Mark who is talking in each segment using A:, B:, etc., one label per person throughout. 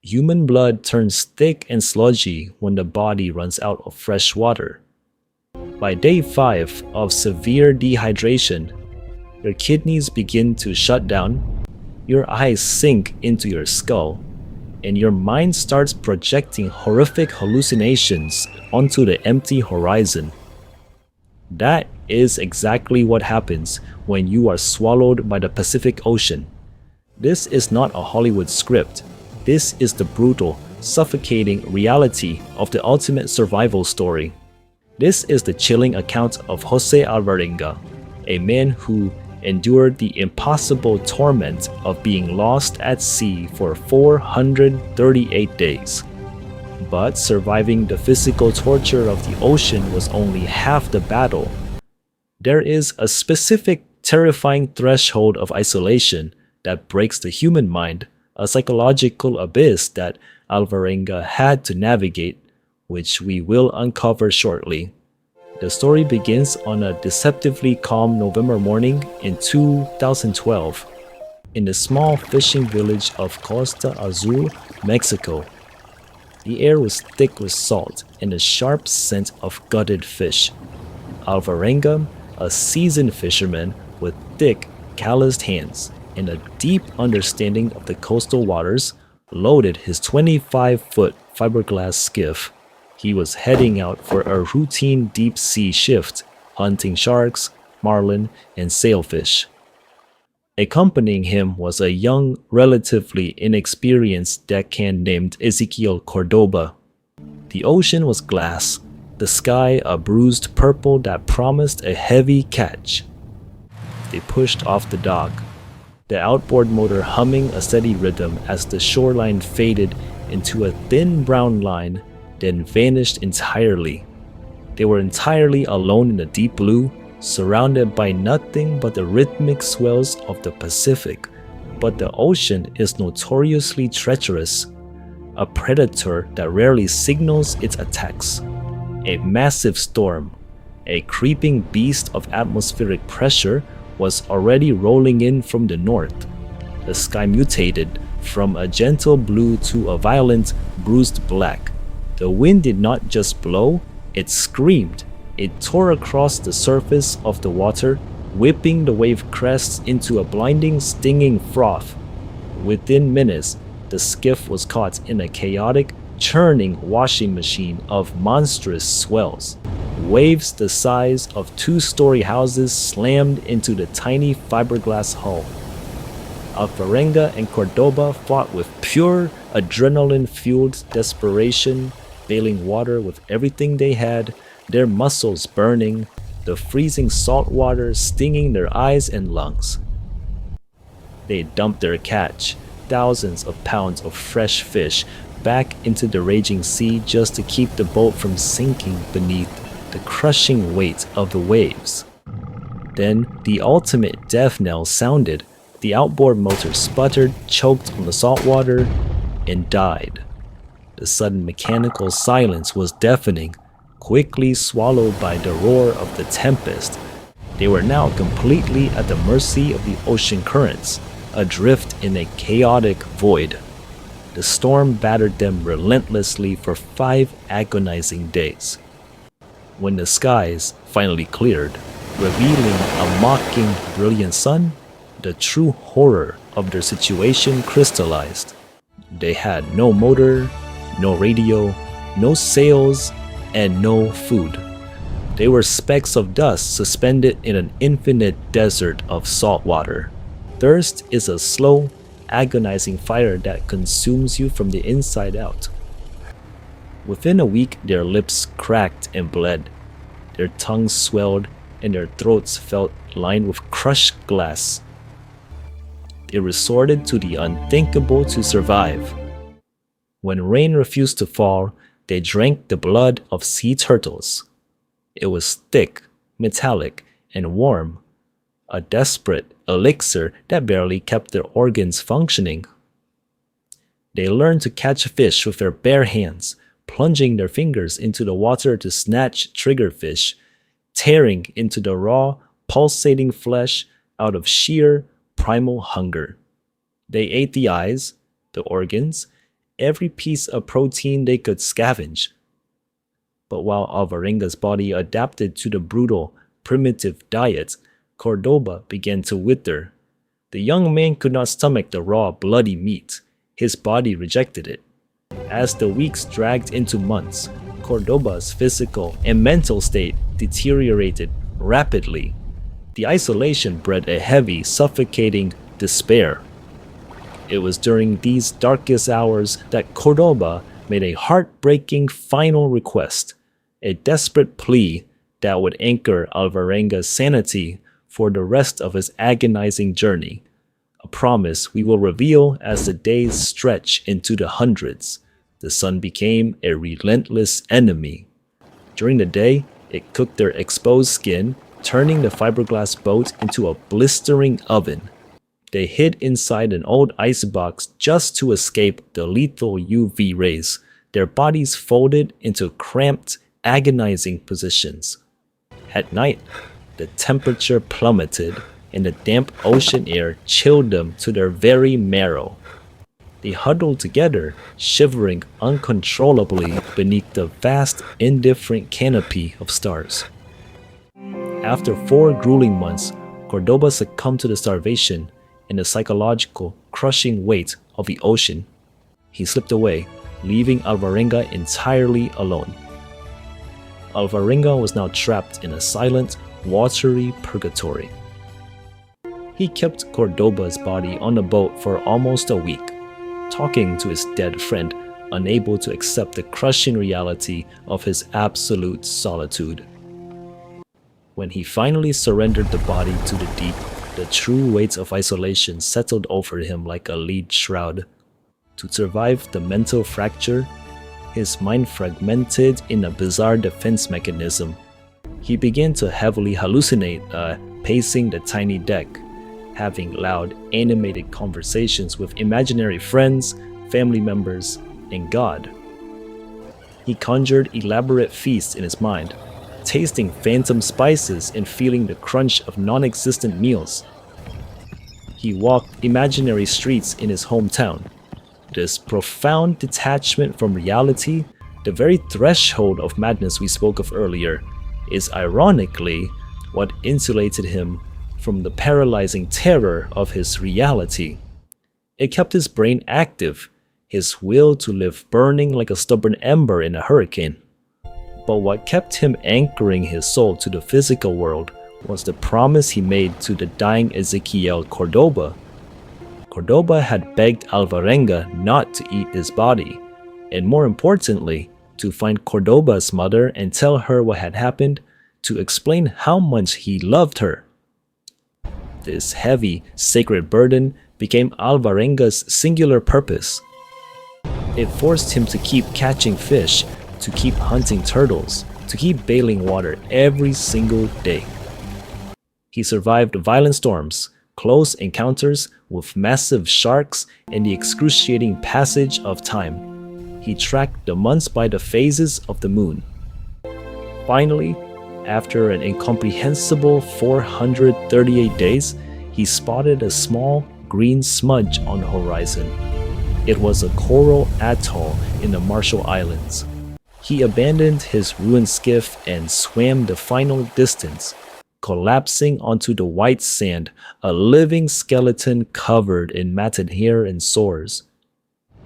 A: Human blood turns thick and sludgy when the body runs out of fresh water. By day 5 of severe dehydration, your kidneys begin to shut down, your eyes sink into your skull, and your mind starts projecting horrific hallucinations onto the empty horizon. That is exactly what happens when you are swallowed by the Pacific Ocean. This is not a Hollywood script. This is the brutal, suffocating reality of the ultimate survival story. This is the chilling account of José Alvarenga, a man who endured the impossible torment of being lost at sea for 438 days. But surviving the physical torture of the ocean was only half the battle. There is a specific, terrifying threshold of isolation that breaks the human mind, a psychological abyss that Alvarenga had to navigate, which we will uncover shortly. The story begins on a deceptively calm November morning in 2012 in the small fishing village of Costa Azul, Mexico. The air was thick with salt and a sharp scent of gutted fish. Alvarenga, a seasoned fisherman with thick, calloused hands and a deep understanding of the coastal waters, loaded his 25-foot fiberglass skiff. He was heading out for a routine deep-sea shift, hunting sharks, marlin, and sailfish. Accompanying him was a young, relatively inexperienced deckhand named Ezequiel Cordoba. The ocean was glass, the sky a bruised purple that promised a heavy catch. They pushed off the dock, the outboard motor humming a steady rhythm as the shoreline faded into a thin brown line, then vanished entirely. They were entirely alone in the deep blue, surrounded by nothing but the rhythmic swells of the Pacific. But the ocean is notoriously treacherous, a predator that rarely signals its attacks. A massive storm, a creeping beast of atmospheric pressure, was already rolling in from the north. The sky mutated from a gentle blue to a violent, bruised black. The wind did not just blow, it screamed. It tore across the surface of the water, whipping the wave crests into a blinding, stinging froth. Within minutes, the skiff was caught in a chaotic, churning washing machine of monstrous swells. Waves the size of two-story houses slammed into the tiny fiberglass hull. Alvarenga and Cordoba fought with pure, adrenaline-fueled desperation, bailing water with everything they had, their muscles burning, the freezing salt water stinging their eyes and lungs. They dumped their catch, thousands of pounds of fresh fish, back into the raging sea just to keep the boat from sinking beneath the crushing weight of the waves. Then the ultimate death knell sounded. The outboard motor sputtered, choked on the salt water, and died. The sudden mechanical silence was deafening, quickly swallowed by the roar of the tempest. They were now completely at the mercy of the ocean currents, adrift in a chaotic void. The storm battered them relentlessly for 5 agonizing days. When the skies finally cleared, revealing a mocking, brilliant sun, the true horror of their situation crystallized. They had no motor, no radio, no sails, and no food. They were specks of dust suspended in an infinite desert of salt water. Thirst is a slow, agonizing fire that consumes you from the inside out. Within a week, their lips cracked and bled. Their tongues swelled and their throats felt lined with crushed glass. They resorted to the unthinkable to survive. When rain refused to fall, they drank the blood of sea turtles. It was thick, metallic, and warm, a desperate elixir that barely kept their organs functioning. They learned to catch fish with their bare hands, plunging their fingers into the water to snatch triggerfish, tearing into the raw, pulsating flesh out of sheer, primal hunger. They ate the eyes, the organs, every piece of protein they could scavenge. But while Alvarenga's body adapted to the brutal, primitive diet, Cordoba began to wither. The young man could not stomach the raw, bloody meat. His body rejected it. As the weeks dragged into months, Cordoba's physical and mental state deteriorated rapidly. The isolation bred a heavy, suffocating despair. It was during these darkest hours that Cordoba made a heartbreaking final request, a desperate plea that would anchor Alvarenga's sanity for the rest of his agonizing journey, a promise we will reveal as the days stretch into the hundreds. The sun became a relentless enemy. During the day, it cooked their exposed skin, turning the fiberglass boat into a blistering oven. They hid inside an old icebox just to escape the lethal UV rays, their bodies folded into cramped, agonizing positions. At night, the temperature plummeted, and the damp ocean air chilled them to their very marrow. They huddled together, shivering uncontrollably beneath the vast, indifferent canopy of stars. After 4 grueling months, Cordoba succumbed to the starvation and the psychological, crushing weight of the ocean. He slipped away, leaving Alvarenga entirely alone. Alvarenga was now trapped in a silent, watery purgatory. He kept Cordoba's body on the boat for almost a week, talking to his dead friend, unable to accept the crushing reality of his absolute solitude. When he finally surrendered the body to the deep, the true weight of isolation settled over him like a lead shroud. To survive the mental fracture, his mind fragmented in a bizarre defense mechanism. He began to heavily hallucinate, pacing the tiny deck, having loud, animated conversations with imaginary friends, family members, and God. He conjured elaborate feasts in his mind, tasting phantom spices and feeling the crunch of non-existent meals. He walked imaginary streets in his hometown. This profound detachment from reality, the very threshold of madness we spoke of earlier, is ironically what insulated him from the paralyzing terror of his reality. It kept his brain active, his will to live burning like a stubborn ember in a hurricane. But what kept him anchoring his soul to the physical world was the promise he made to the dying Ezequiel Cordoba. Cordoba had begged Alvarenga not to eat his body, and more importantly, to find Cordoba's mother and tell her what had happened, to explain how much he loved her. This heavy, sacred burden became Alvarenga's singular purpose. It forced him to keep catching fish, to keep hunting turtles, to keep bailing water every single day. He survived violent storms, close encounters with massive sharks, and the excruciating passage of time. He tracked the months by the phases of the moon. Finally, after an incomprehensible 438 days, he spotted a small green smudge on the horizon. It was a coral atoll in the Marshall Islands. He abandoned his ruined skiff and swam the final distance, collapsing onto the white sand, a living skeleton covered in matted hair and sores.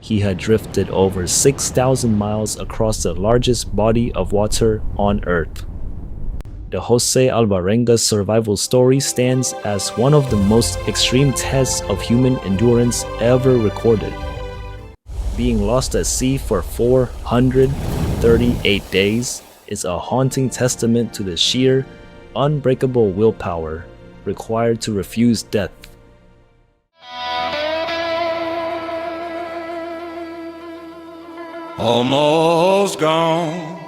A: He had drifted over 6,000 miles across the largest body of water on Earth. The José Alvarenga survival story stands as one of the most extreme tests of human endurance ever recorded. Being lost at sea for 438 days is a haunting testament to the sheer, unbreakable willpower required to refuse death.
B: Almost gone.